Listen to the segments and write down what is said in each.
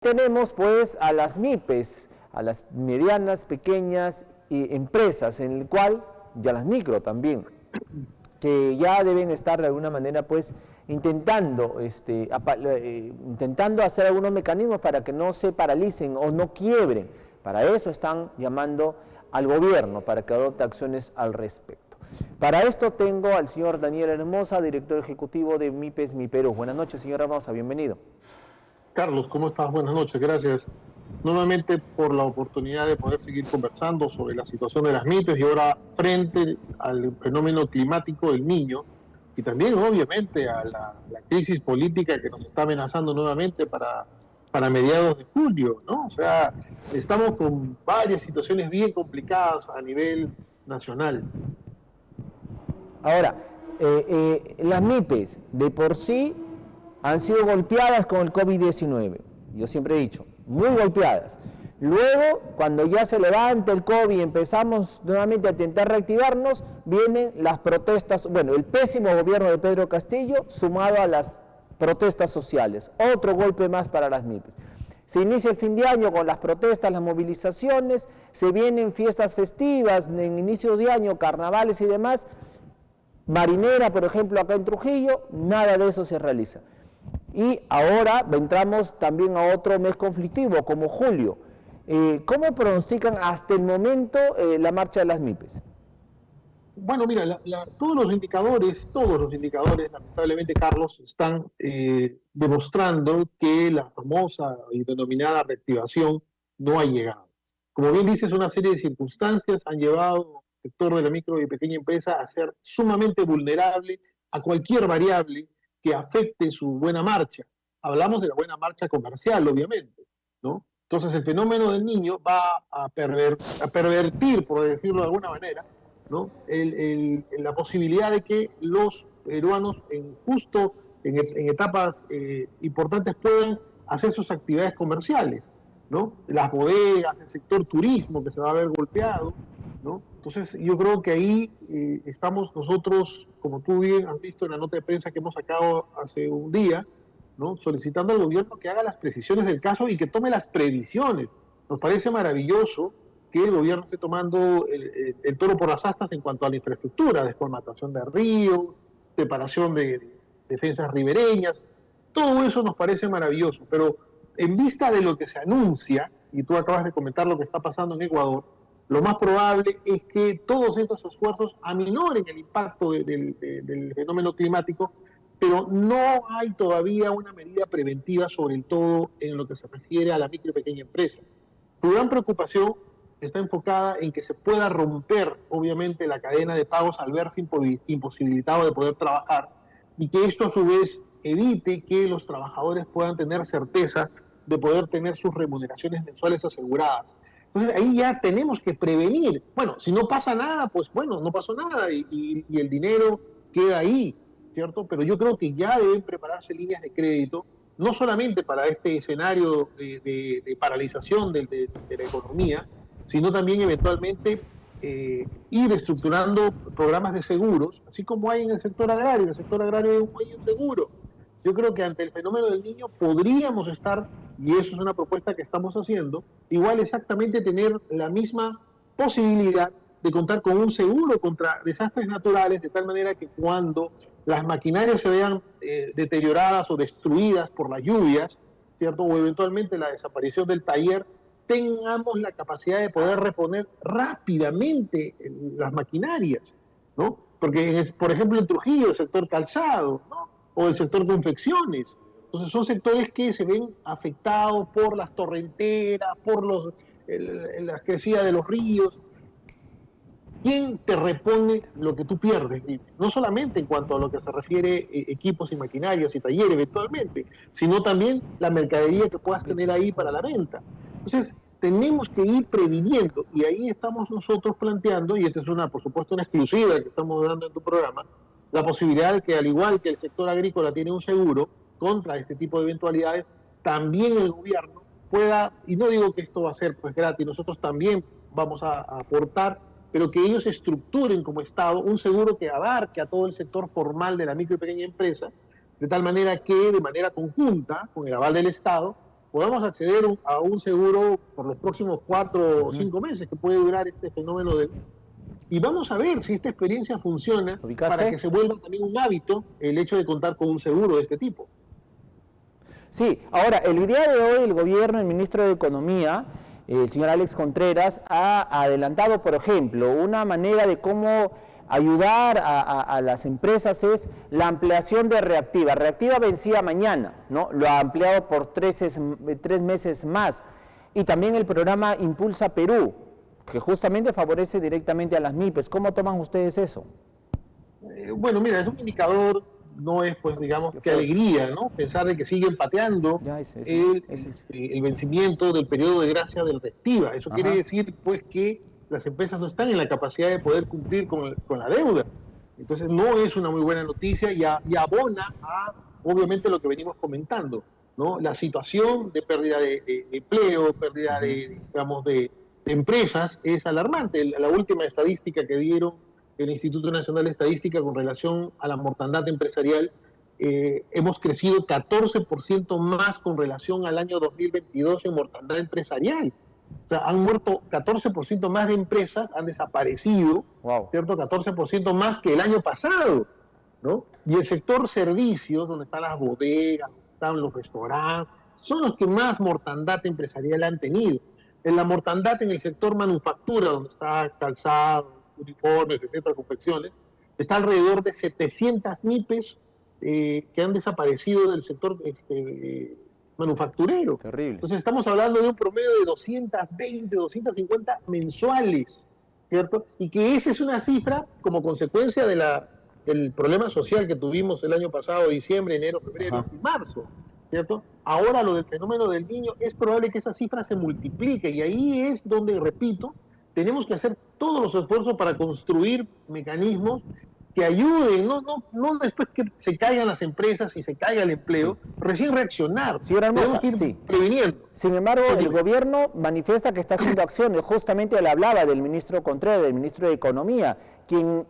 Tenemos pues a las MIPES, a las medianas, pequeñas empresas, en el cual, ya las micro también, que ya deben estar de alguna manera pues intentando hacer algunos mecanismos para que no se paralicen o no quiebren. Para eso están llamando al gobierno para que adopte acciones al respecto. Para esto tengo al señor Daniel Hermosa, director ejecutivo de MIPES Mi Perú. Buenas noches, señor Hermosa, bienvenido. Carlos, ¿cómo estás? Buenas noches, gracias nuevamente por la oportunidad de poder seguir conversando sobre la situación de las MIPES y ahora frente al fenómeno climático del Niño y también obviamente a la crisis política que nos está amenazando nuevamente para mediados de julio, ¿no? O sea, estamos con varias situaciones bien complicadas a nivel nacional. Ahora, las MIPES de por sí han sido golpeadas con el COVID-19, yo siempre he dicho, muy golpeadas. Luego, cuando ya se levanta el COVID y empezamos nuevamente a intentar reactivarnos, vienen las protestas, bueno, el pésimo gobierno de Pedro Castillo sumado a las protestas sociales, otro golpe más para las MIPES. Se inicia el fin de año con las protestas, las movilizaciones, se vienen fiestas festivas, en inicios de año, carnavales y demás. Marinera, por ejemplo, acá en Trujillo, nada de eso se realiza. Y ahora entramos también a otro mes conflictivo, como julio. ¿Cómo pronostican hasta el momento la marcha de las MIPES? Bueno, mira, todos los indicadores, lamentablemente, Carlos, están demostrando que la famosa y denominada reactivación no ha llegado. Como bien dices, una serie de circunstancias han llevado al sector de la micro y pequeña empresa a ser sumamente vulnerable a cualquier variable que afecte su buena marcha. Hablamos de la buena marcha comercial, obviamente, ¿no? Entonces, el fenómeno del Niño va a pervertir, por decirlo de alguna manera, ¿no? La posibilidad de que los peruanos en etapas importantes puedan hacer sus actividades comerciales, ¿no? Las bodegas, el sector turismo que se va a ver golpeado, ¿no? Entonces yo creo que ahí estamos nosotros, como tú bien has visto en la nota de prensa que hemos sacado hace un día, ¿no? Solicitando al gobierno que haga las precisiones del caso y que tome las previsiones. Nos parece maravilloso que el gobierno esté tomando el toro por las astas en cuanto a la infraestructura, descolmatación de ríos, separación de defensas ribereñas, todo eso nos parece maravilloso, pero en vista de lo que se anuncia, y tú acabas de comentar lo que está pasando en Ecuador, lo más probable es que todos estos esfuerzos aminoren el impacto del fenómeno climático, pero no hay todavía una medida preventiva sobre el todo en lo que se refiere a la micro y pequeña empresa. Tu gran preocupación está enfocada en que se pueda romper, obviamente, la cadena de pagos al verse imposibilitado de poder trabajar y que esto a su vez evite que los trabajadores puedan tener certeza de poder tener sus remuneraciones mensuales aseguradas. Entonces ahí ya tenemos que prevenir. Bueno, si no pasa nada, pues bueno, no pasó nada y el dinero queda ahí, ¿cierto? Pero yo creo que ya deben prepararse líneas de crédito, no solamente para este escenario de paralización de la economía, sino también eventualmente ir estructurando programas de seguros, así como hay en el sector agrario. En el sector agrario hay un seguro. Yo creo que ante el fenómeno del Niño podríamos estar, y eso es una propuesta que estamos haciendo, igual exactamente tener la misma posibilidad de contar con un seguro contra desastres naturales, de tal manera que cuando las maquinarias se vean deterioradas o destruidas por las lluvias, ¿cierto? O eventualmente la desaparición del taller, tengamos la capacidad de poder reponer rápidamente las maquinarias, ¿no? Porque, por ejemplo, en Trujillo, el sector calzado, ¿no? O el sector confecciones. Entonces son sectores que se ven afectados por las torrenteras, por la crecida de los ríos. ¿Quién te repone lo que tú pierdes? No solamente en cuanto a lo que se refiere equipos y maquinarias y talleres eventualmente, sino también la mercadería que puedas tener ahí para la venta. Entonces, tenemos que ir previniendo y ahí estamos nosotros planteando, y esta es por supuesto, una exclusiva que estamos dando en tu programa, la posibilidad de que, al igual que el sector agrícola tiene un seguro contra este tipo de eventualidades, también el gobierno pueda, y no digo que esto va a ser pues gratis, nosotros también vamos a aportar, pero que ellos estructuren como Estado un seguro que abarque a todo el sector formal de la micro y pequeña empresa, de tal manera que de manera conjunta, con el aval del Estado, podamos acceder a un seguro por los próximos 4 o 5 meses que puede durar este fenómeno y vamos a ver si esta experiencia funciona para que se vuelva también un hábito el hecho de contar con un seguro de este tipo. Sí, ahora, el día de hoy el gobierno, el ministro de Economía, el señor Alex Contreras, ha adelantado, por ejemplo, una manera de cómo ayudar a las empresas es la ampliación de Reactiva. Reactiva vencía mañana, ¿no? Lo ha ampliado por 3 meses más. Y también el programa Impulsa Perú, que justamente favorece directamente a las MIPES. ¿Cómo toman ustedes eso? Bueno, mira, es un indicador, no es, pues, digamos, qué alegría, ¿no? Pensar de que siguen pateando el vencimiento del periodo de gracia del Reactiva. Eso quiere decir, pues, que las empresas no están en la capacidad de poder cumplir con la deuda. Entonces, no es una muy buena noticia y abona a, obviamente, lo que venimos comentando, ¿no? La situación de pérdida de empleo, pérdida digamos, de empresas es alarmante. La última estadística que dieron el Instituto Nacional de Estadística con relación a la mortandad empresarial, hemos crecido 14% más con relación al año 2022 en mortandad empresarial. O sea, han muerto 14% más de empresas, han desaparecido, ¿cierto? 14% más que el año pasado, ¿no? Y el sector servicios, donde están las bodegas, donde están los restaurantes, son los que más mortandad empresarial han tenido. En la mortandad en el sector manufactura, donde está calzado, uniformes, etcétera, confecciones, está alrededor de 700 MIPES que han desaparecido del sector manufacturero. Terrible. Entonces estamos hablando de un promedio de 220, 250 mensuales, ¿cierto? Y que esa es una cifra como consecuencia del problema social que tuvimos el año pasado, diciembre, enero, febrero y marzo, ¿cierto? Ahora lo del fenómeno del Niño, es probable que esa cifra se multiplique y ahí es donde, repito, tenemos que hacer todos los esfuerzos para construir mecanismos que ayuden, no después que se caigan las empresas y se caiga el empleo, recién reaccionar. Señora Hermosa, tenemos que ir previniendo. Sin embargo, el gobierno manifiesta que está haciendo acciones. Justamente le hablaba del ministro Contreras, del ministro de Economía, quien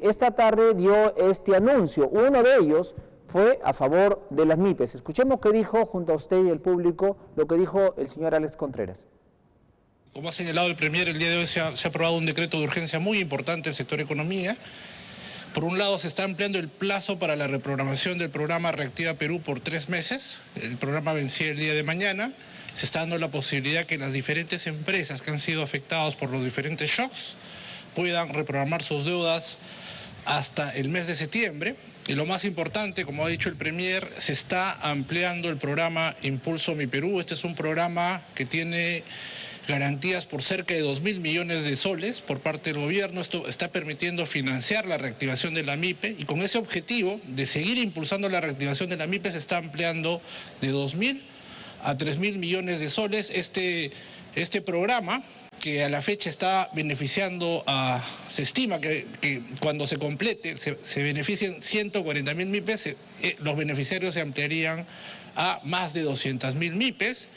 esta tarde dio este anuncio. Uno de ellos fue a favor de las MIPES. Escuchemos qué dijo junto a usted y el público, lo que dijo el señor Alex Contreras. Como ha señalado el Premier, el día de hoy se ha aprobado un decreto de urgencia muy importante del sector economía. Por un lado, se está ampliando el plazo para la reprogramación del programa Reactiva Perú por 3 meses. El programa vencía el día de mañana. Se está dando la posibilidad que las diferentes empresas que han sido afectadas por los diferentes shocks puedan reprogramar sus deudas hasta el mes de septiembre. Y lo más importante, como ha dicho el Premier, se está ampliando el programa Impulso Mi Perú. Este es un programa que tiene garantías por cerca de 2.000 millones de soles por parte del gobierno. Esto está permitiendo financiar la reactivación de la MIPE y con ese objetivo de seguir impulsando la reactivación de la MIPE se está ampliando de 2.000 a 3.000 millones de soles este programa, que a la fecha está beneficiando se estima que cuando se complete se benefician 140.000 MIPES, los beneficiarios se ampliarían a más de 200.000 MIPES.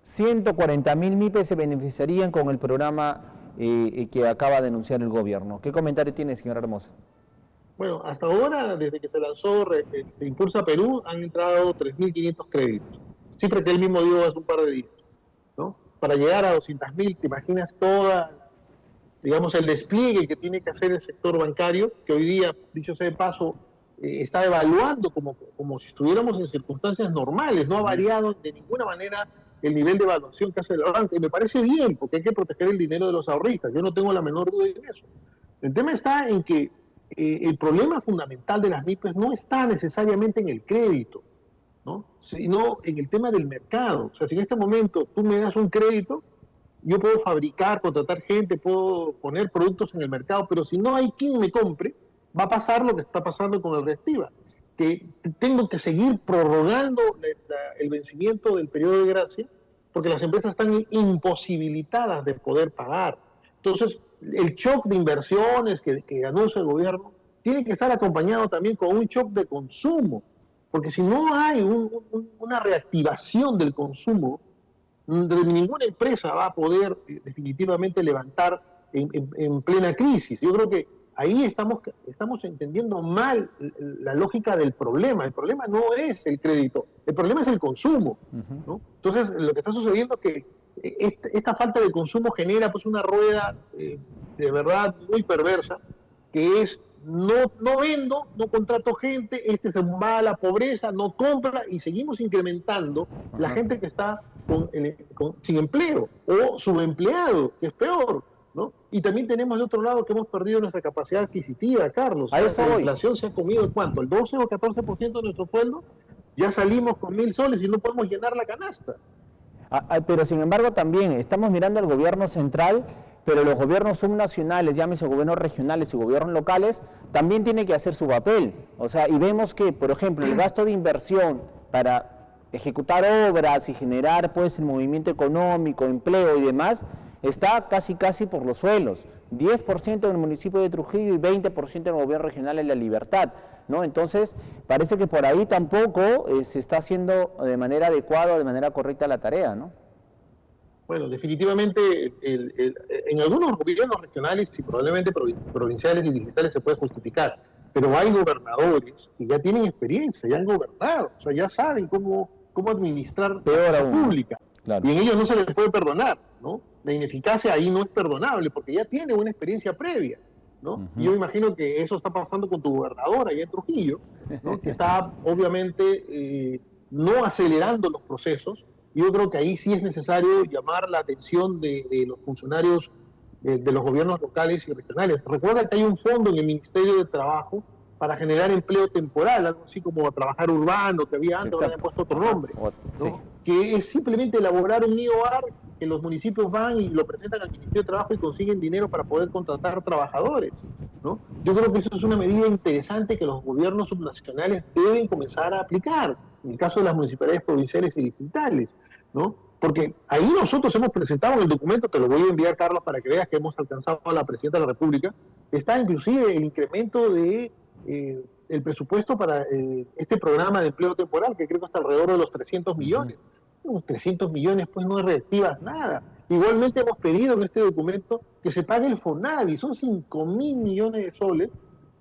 140.000 MIPES se beneficiarían con el programa que acaba de anunciar el gobierno. ¿Qué comentario tiene, señora Hermosa? Bueno, hasta ahora, desde que se lanzó Impulsa Perú, han entrado 3.500 créditos, cifra que él mismo dio hace un par de días, ¿no? Para llegar a 200.000, te imaginas digamos, el despliegue que tiene que hacer el sector bancario, que hoy día, dicho sea de paso, está evaluando como si estuviéramos en circunstancias normales, no ha variado de ninguna manera el nivel de evaluación que hace el banco, y me parece bien, porque hay que proteger el dinero de los ahorristas, yo no tengo la menor duda en eso. El tema está en que el problema fundamental de las MIPES no está necesariamente en el crédito, ¿no? Sino en el tema del mercado. O sea, si en este momento tú me das un crédito, yo puedo fabricar, contratar gente, puedo poner productos en el mercado, pero si no hay quien me compre, va a pasar lo que está pasando con el Reactiva, que tengo que seguir prorrogando el vencimiento del periodo de gracia, porque las empresas están imposibilitadas de poder pagar. Entonces, el shock de inversiones que anuncia el gobierno tiene que estar acompañado también con un shock de consumo, porque si no hay una reactivación del consumo, ninguna empresa va a poder definitivamente levantar en plena crisis. Yo creo que ahí estamos entendiendo mal la lógica del problema. El problema no es el crédito, el problema es el consumo, ¿no? Entonces, lo que está sucediendo es que esta falta de consumo genera pues una rueda de verdad muy perversa, que es no vendo, no contrato gente, se va a la pobreza, no compra, y seguimos incrementando la gente que está sin empleo o subempleado, que es peor, ¿no? Y también tenemos de otro lado que hemos perdido nuestra capacidad adquisitiva, Carlos. A eso la voy. inflación se ha comido ¿el cuánto? ¿El 12 o 14% de nuestro sueldo? Ya salimos con 1.000 soles y no podemos llenar la canasta. Pero sin embargo también estamos mirando al gobierno central, pero los gobiernos subnacionales, llámese gobiernos regionales y gobiernos locales, también tienen que hacer su papel. O sea, y vemos que, por ejemplo, el gasto de inversión para ejecutar obras y generar pues el movimiento económico, empleo y demás, está casi por los suelos. 10% en el municipio de Trujillo y 20% en el gobierno regional en La Libertad, ¿no? Entonces, parece que por ahí tampoco se está haciendo de manera adecuada, de manera correcta la tarea, ¿no? Bueno, definitivamente en algunos gobiernos regionales y probablemente provinciales y digitales se puede justificar, pero hay gobernadores que ya tienen experiencia, ya han gobernado, o sea, ya saben cómo administrar la cosa pública. Claro. Y en ellos no se les puede perdonar, ¿no? La ineficacia ahí no es perdonable porque ya tiene una experiencia previa, ¿no? Y yo imagino que eso está pasando con tu gobernador allá en Trujillo, ¿no? Que está obviamente no acelerando los procesos. Yo creo que ahí sí es necesario llamar la atención de los funcionarios de los gobiernos locales y regionales. Recuerda que hay un fondo en el Ministerio de Trabajo para generar empleo temporal, algo así como trabajar urbano, que había antes, ahora le han puesto otro nombre, ¿no? Sí. Que es simplemente elaborar un IOAR que los municipios van y lo presentan al Ministerio de Trabajo y consiguen dinero para poder contratar trabajadores, ¿no? Yo creo que eso es una medida interesante que los gobiernos subnacionales deben comenzar a aplicar, en el caso de las municipalidades provinciales y distritales, ¿no? Porque ahí nosotros hemos presentado en el documento, te lo voy a enviar, Carlos, para que veas que hemos alcanzado a la Presidenta de la República, está inclusive el incremento de el presupuesto para este programa de empleo temporal, que creo que está alrededor de los 300 millones. Unos 300 millones, pues no reactivas nada. Igualmente hemos pedido en este documento que se pague el FONAVI, son 5.000 millones de soles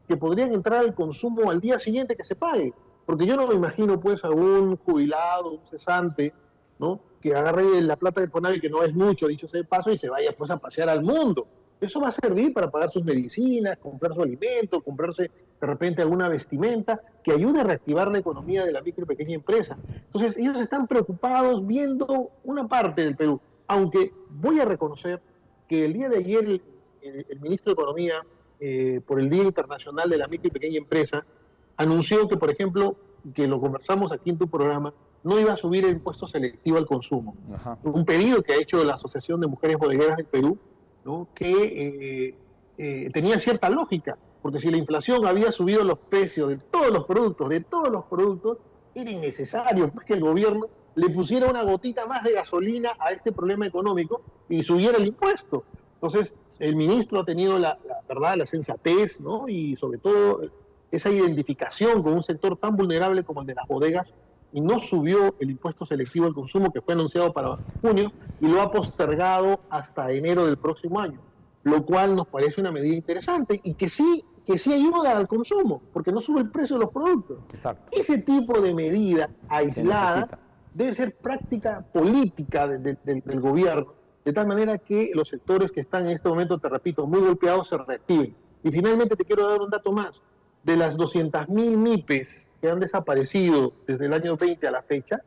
que podrían entrar al consumo al día siguiente que se pague. Porque yo no me imagino pues a un jubilado, un cesante, ¿no? Que agarre la plata del FONAVI, que no es mucho, dicho sea de paso, y se vaya pues a pasear al mundo. Eso va a servir para pagar sus medicinas, comprar su alimento, comprarse de repente alguna vestimenta que ayude a reactivar la economía de la micro y pequeña empresa. Entonces ellos están preocupados viendo una parte del Perú, aunque voy a reconocer que el día de ayer el ministro de Economía, por el Día Internacional de la Micro y Pequeña Empresa, anunció que, por ejemplo, que lo conversamos aquí en tu programa, no iba a subir el impuesto selectivo al consumo. Ajá. Un pedido que ha hecho la Asociación de Mujeres Bodegueras del Perú, ¿no? Que tenía cierta lógica, porque si la inflación había subido los precios de todos los productos, era innecesario pues, que el gobierno le pusiera una gotita más de gasolina a este problema económico y subiera el impuesto. Entonces, el ministro ha tenido la sensatez, ¿no? Y sobre todo esa identificación con un sector tan vulnerable como el de las bodegas, y no subió el impuesto selectivo al consumo que fue anunciado para junio y lo ha postergado hasta enero del próximo año, lo cual nos parece una medida interesante y que sí ayuda al consumo, porque no sube el precio de los productos. Exacto. Ese tipo de medidas aisladas debe ser práctica política del gobierno, de tal manera que los sectores que están en este momento, te repito, muy golpeados, se reactiven. Y finalmente te quiero dar un dato más. De las 200.000 MIPES que han desaparecido desde el año 20 a la fecha,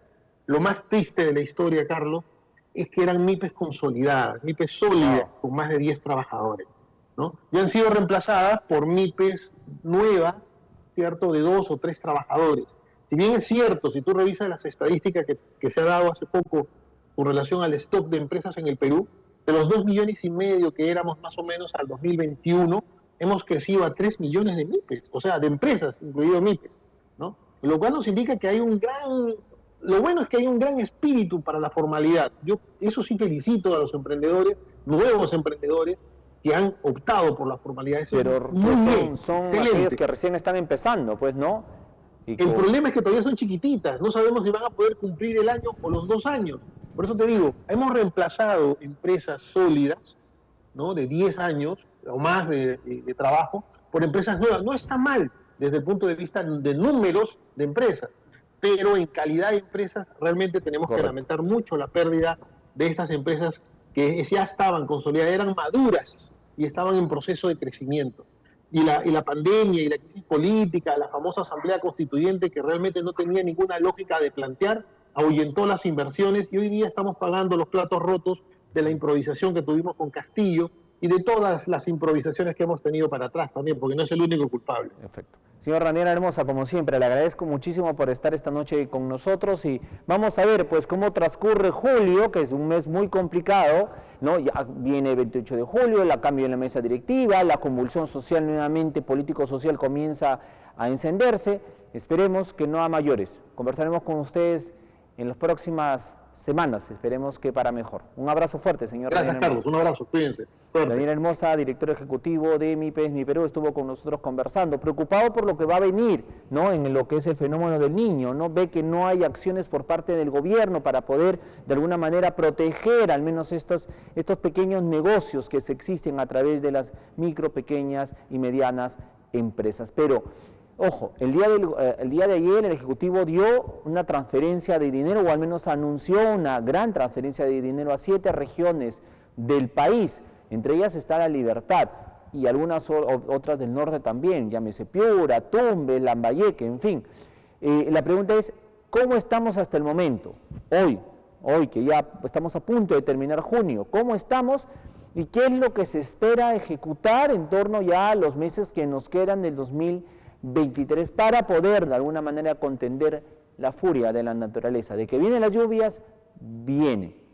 lo más triste de la historia, Carlos, es que eran MIPES consolidadas, MIPES sólidas, con más de 10 trabajadores, ¿no? Y han sido reemplazadas por MIPES nuevas, ¿cierto?, de 2 o 3 trabajadores. Si bien es cierto, si tú revisas las estadísticas que se ha dado hace poco con relación al stock de empresas en el Perú, de los 2,5 millones que éramos más o menos al 2021, hemos crecido a 3 millones de MIPES, o sea, de empresas, incluido MIPES, ¿no? Lo cual nos indica que hay lo bueno es que hay un gran espíritu para la formalidad. Yo eso sí felicito a los emprendedores, nuevos emprendedores, que han optado por la formalidad. Eso pero son aquellos que recién están empezando, pues, ¿no? El problema es que todavía son chiquititas, no sabemos si van a poder cumplir el año o los 2 años. Por eso te digo, hemos reemplazado empresas sólidas, ¿no?, de 10 años o más de trabajo por empresas nuevas. No está mal desde el punto de vista de números de empresas, pero en calidad de empresas realmente tenemos que lamentar mucho la pérdida de estas empresas que ya estaban consolidadas, eran maduras y estaban en proceso de crecimiento. Y la pandemia y la crisis política, la famosa asamblea constituyente que realmente no tenía ninguna lógica de plantear, ahuyentó las inversiones y hoy día estamos pagando los platos rotos de la improvisación que tuvimos con Castillo y de todas las improvisaciones que hemos tenido para atrás también, porque no es el único culpable. Perfecto. Señor Raniero Hermosa, como siempre, le agradezco muchísimo por estar esta noche con nosotros y vamos a ver pues cómo transcurre julio, que es un mes muy complicado, ¿no? Ya viene el 28 de julio, el cambio en la mesa directiva, la convulsión social nuevamente, político-social comienza a encenderse. Esperemos que no a mayores. Conversaremos con ustedes en las próximas semanas, esperemos que para mejor. Un abrazo fuerte, señor. Gracias, Carlos, un abrazo, cuídense. Daniel Hermosa, director ejecutivo de MIPES Mi Perú, estuvo con nosotros conversando, preocupado por lo que va a venir, ¿no? En lo que es el fenómeno del niño, ¿no? Ve que no hay acciones por parte del gobierno para poder de alguna manera proteger al menos estos pequeños negocios que se existen a través de las micro, pequeñas y medianas empresas. Pero ojo, el día de ayer el Ejecutivo dio una transferencia de dinero, o al menos anunció una gran transferencia de dinero a 7 regiones del país, entre ellas está La Libertad y algunas otras del norte también, llámese Piura, Tumbes, Lambayeque, en fin. La pregunta es, ¿cómo estamos hasta el momento? Hoy que ya estamos a punto de terminar junio, ¿cómo estamos? ¿Y qué es lo que se espera ejecutar en torno ya a los meses que nos quedan del 2023 para poder de alguna manera contender la furia de la naturaleza? De que vienen las lluvias, vienen.